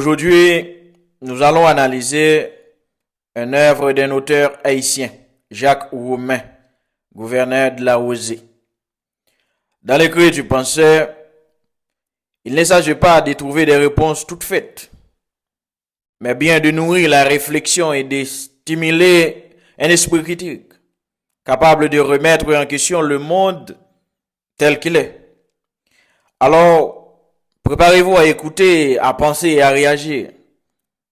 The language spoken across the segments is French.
Aujourd'hui, nous allons analyser une œuvre d'un auteur haïtien, Jacques Roumain, gouverneur de la Rosée. Dans l'écrit du penseur, il ne s'agit pas de trouver des réponses toutes faites, mais bien de nourrir la réflexion et de stimuler un esprit critique, capable de remettre en question le monde tel qu'il est. Alors, préparez-vous à écouter, à penser et à réagir,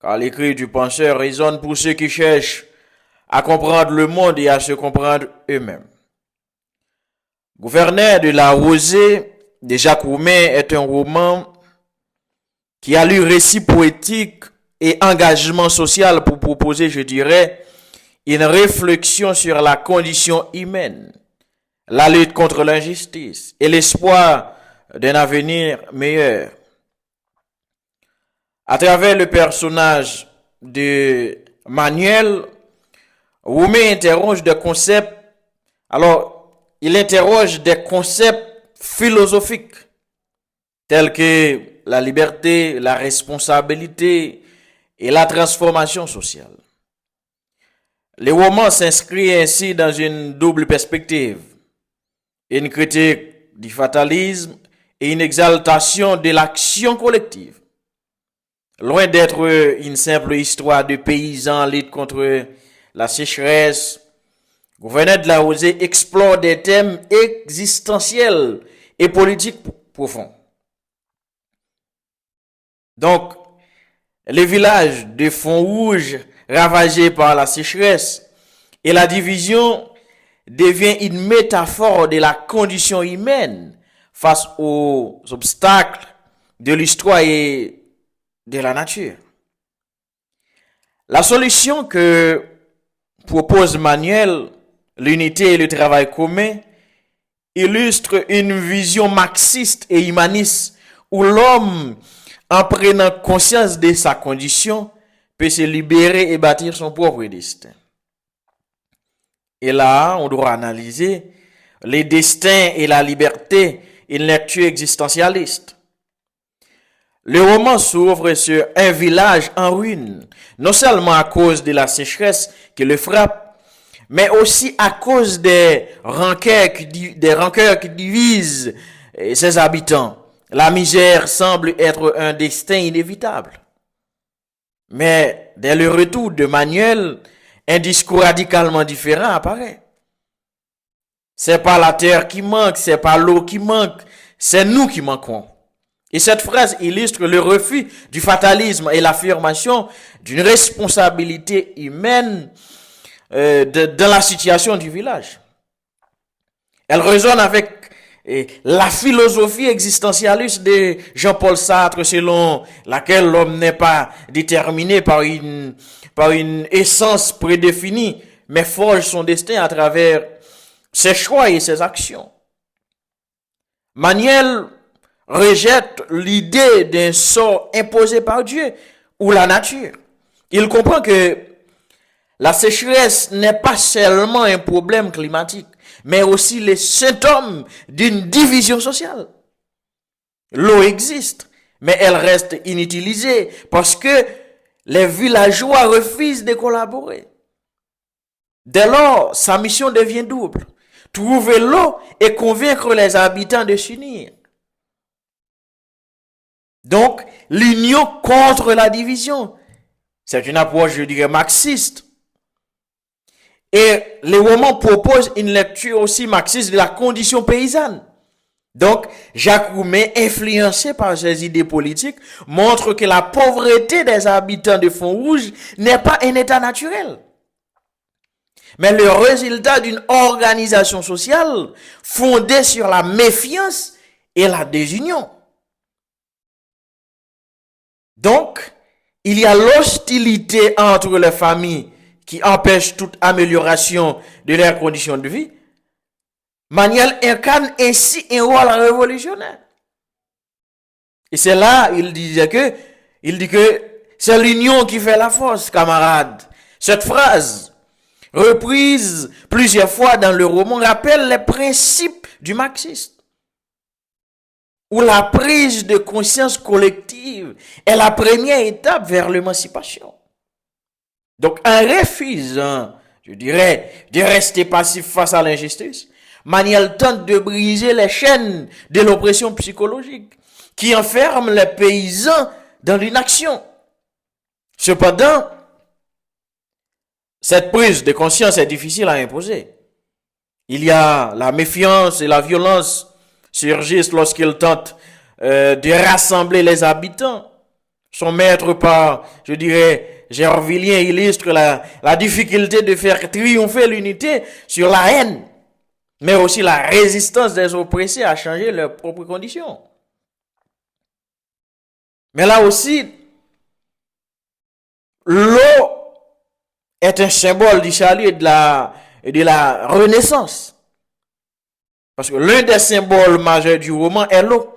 car l'écrit du penseur résonne pour ceux qui cherchent à comprendre le monde et à se comprendre eux-mêmes. Gouverneur de la Rosée de Jacques Roumain est un roman qui allie récit poétique et engagement social pour proposer, je dirais, une réflexion sur la condition humaine, la lutte contre l'injustice et l'espoir d'un avenir meilleur. À travers le personnage de Manuel, Roumain interroge des concepts. Il interroge des concepts philosophiques tels que la liberté, la responsabilité et la transformation sociale. Le roman s'inscrit ainsi dans une double perspective, une critique du fatalisme et une exaltation de l'action collective. Loin d'être une simple histoire de paysans en lutte contre la sécheresse, Gouverneur de la Rosée explore des thèmes existentiels et politiques profonds. Donc, les villages de Font-Rouge ravagés par la sécheresse et la division devient une métaphore de la condition humaine face aux obstacles de l'histoire et de la nature. La solution que propose Manuel, l'unité et le travail commun, illustre une vision marxiste et humaniste où l'homme, en prenant conscience de sa condition, peut se libérer et bâtir son propre destin. Et là, on doit analyser les destins et la liberté, une lecture existentialiste. Le roman s'ouvre sur un village en ruine, non seulement à cause de la sécheresse qui le frappe, mais aussi à cause des rancœurs qui divisent ses habitants. La misère semble être un destin inévitable. Mais dès le retour de Manuel, un discours radicalement différent apparaît. C'est pas la terre qui manque, c'est pas l'eau qui manque, c'est nous qui manquons. Et cette phrase illustre le refus du fatalisme et l'affirmation d'une responsabilité humaine dans la situation du village. Elle résonne avec la philosophie existentialiste de Jean-Paul Sartre, selon laquelle l'homme n'est pas déterminé par une essence prédéfinie, mais forge son destin à travers ses choix et ses actions. Manuel rejette l'idée d'un sort imposé par Dieu ou la nature. Il comprend que la sécheresse n'est pas seulement un problème climatique, mais aussi les symptômes d'une division sociale. L'eau existe, mais elle reste inutilisée parce que les villageois refusent de collaborer. Dès lors, sa mission devient double: trouver l'eau et convaincre les habitants de s'unir. Donc, l'union contre la division. C'est une approche, je dirais, marxiste. Et le roman propose une lecture aussi marxiste de la condition paysanne. Donc, Jacques Roumain, influencé par ses idées politiques, montre que la pauvreté des habitants de Font-Rouge n'est pas un état naturel, mais le résultat d'une organisation sociale fondée sur la méfiance et la désunion. Donc, il y a l'hostilité entre les familles qui empêche toute amélioration de leurs conditions de vie. Manuel incarne ainsi un rôle révolutionnaire. Et c'est là, il dit que c'est l'union qui fait la force, camarades. Cette phrase, reprise plusieurs fois dans le roman, rappelle les principes du marxisme, où la prise de conscience collective est la première étape vers l'émancipation. Donc, en refusant, je dirais, de rester passif face à l'injustice, Manuel tente de briser les chaînes de l'oppression psychologique qui enferment les paysans dans l'inaction. Cependant, cette prise de conscience est difficile à imposer. Il y a la méfiance et la violence surgissent lorsqu'il tente de rassembler les habitants. Son maître par, je dirais, Gervilien illustre la difficulté de faire triompher l'unité sur la haine, mais aussi la résistance des oppressés à changer leurs propres conditions. Mais là aussi, l'eau est un symbole du salut et de la renaissance. Parce que l'un des symboles majeurs du roman est l'eau,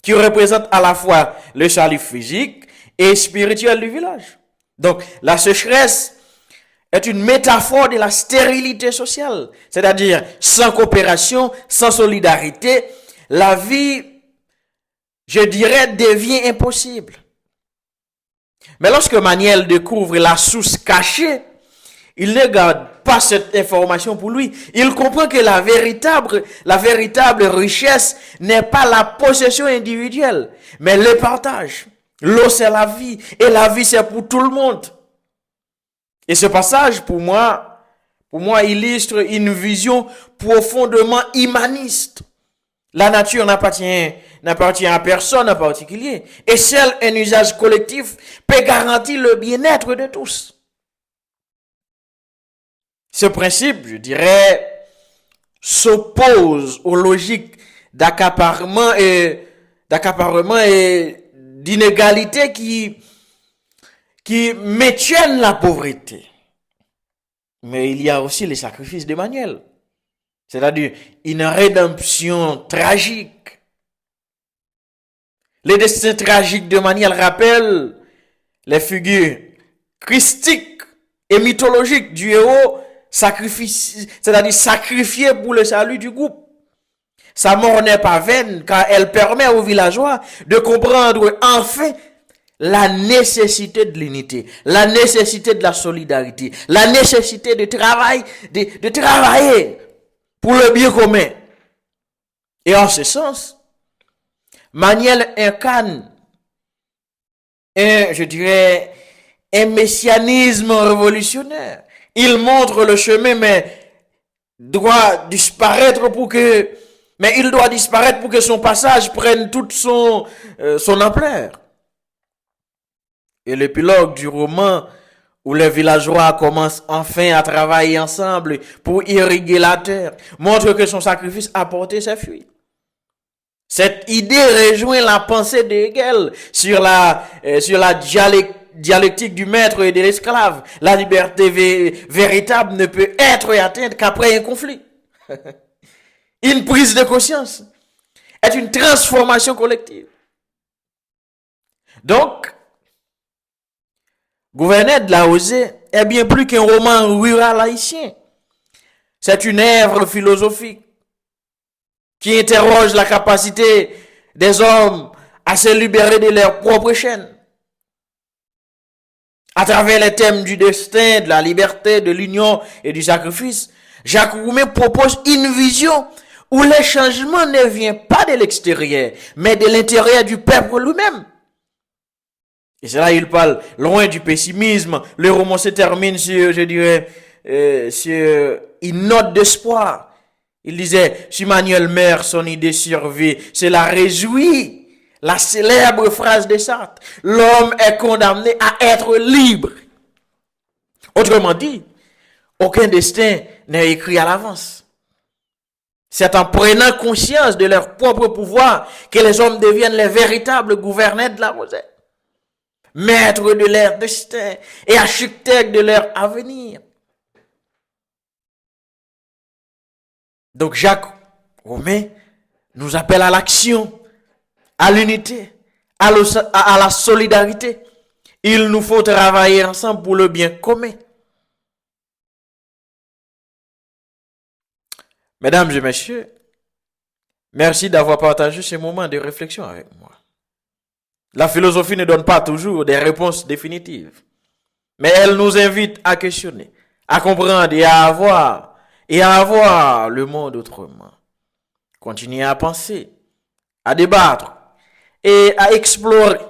qui représente à la fois le salut physique et spirituel du village. Donc, la sécheresse est une métaphore de la stérilité sociale. C'est-à-dire, sans coopération, sans solidarité, la vie, je dirais, devient impossible. Mais lorsque Manuel découvre la source cachée, il ne garde pas cette information pour lui. Il comprend que la véritable richesse n'est pas la possession individuelle, mais le partage. L'eau, c'est la vie, et la vie, c'est pour tout le monde. Et ce passage, pour moi, illustre une vision profondément humaniste. La nature n'appartient à personne en particulier, et seul un usage collectif peut garantir le bien-être de tous. Ce principe, je dirais, s'oppose aux logiques d'accaparement et d'inégalité qui maintiennent la pauvreté. Mais il y a aussi les sacrifices de Manuel, c'est-à-dire une rédemption tragique. Les destins tragiques de Manuel rappellent les figures christiques et mythologiques du héros c'est-à-dire sacrifié pour le salut du groupe. Sa mort n'est pas vaine car elle permet aux villageois de comprendre enfin la nécessité de l'unité, la nécessité de la solidarité, la nécessité de travailler pour le bien commun. Et en ce sens, Manuel incarne un messianisme révolutionnaire. Il montre le chemin, mais il doit disparaître pour que son passage prenne toute son ampleur. Et l'épilogue du roman, où les villageois commencent enfin à travailler ensemble pour irriguer la terre, montre que son sacrifice a porté ses fruits. Cette idée rejoint la pensée de Hegel sur la dialectique du maître et de l'esclave. La liberté véritable ne peut être atteinte qu'après un conflit. Une prise de conscience est une transformation collective. Donc, Gouverner de la Osée est bien plus qu'un roman rural haïtien. C'est une œuvre philosophique qui interroge la capacité des hommes à se libérer de leurs propres chaînes. À travers les thèmes du destin, de la liberté, de l'union et du sacrifice, Jacques Roumet propose une vision où le changement ne vient pas de l'extérieur, mais de l'intérieur du peuple lui-même. Et c'est là il parle loin du pessimisme. Le roman se termine sur, sur une note d'espoir. Il disait, si Manuel meurt, son idée survit. Cela réjouit la célèbre phrase de Sartre. L'homme est condamné à être libre. Autrement dit, aucun destin n'est écrit à l'avance. C'est en prenant conscience de leur propre pouvoir que les hommes deviennent les véritables gouverneurs de la Rosée, maîtres de leur destin et architectes de leur avenir. Donc Jacques Roumet nous appelle à l'action, à l'unité, à la solidarité. Il nous faut travailler ensemble pour le bien commun. Mesdames et messieurs, Merci d'avoir partagé ce moment de réflexion avec moi. La philosophie ne donne pas toujours des réponses définitives, mais elle nous invite à questionner, à comprendre et à voir le monde autrement. Continuez à penser, à débattre et à explorer.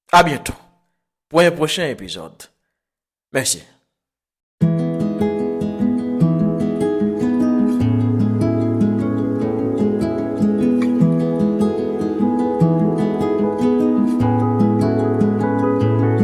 À bientôt pour un prochain épisode. Merci.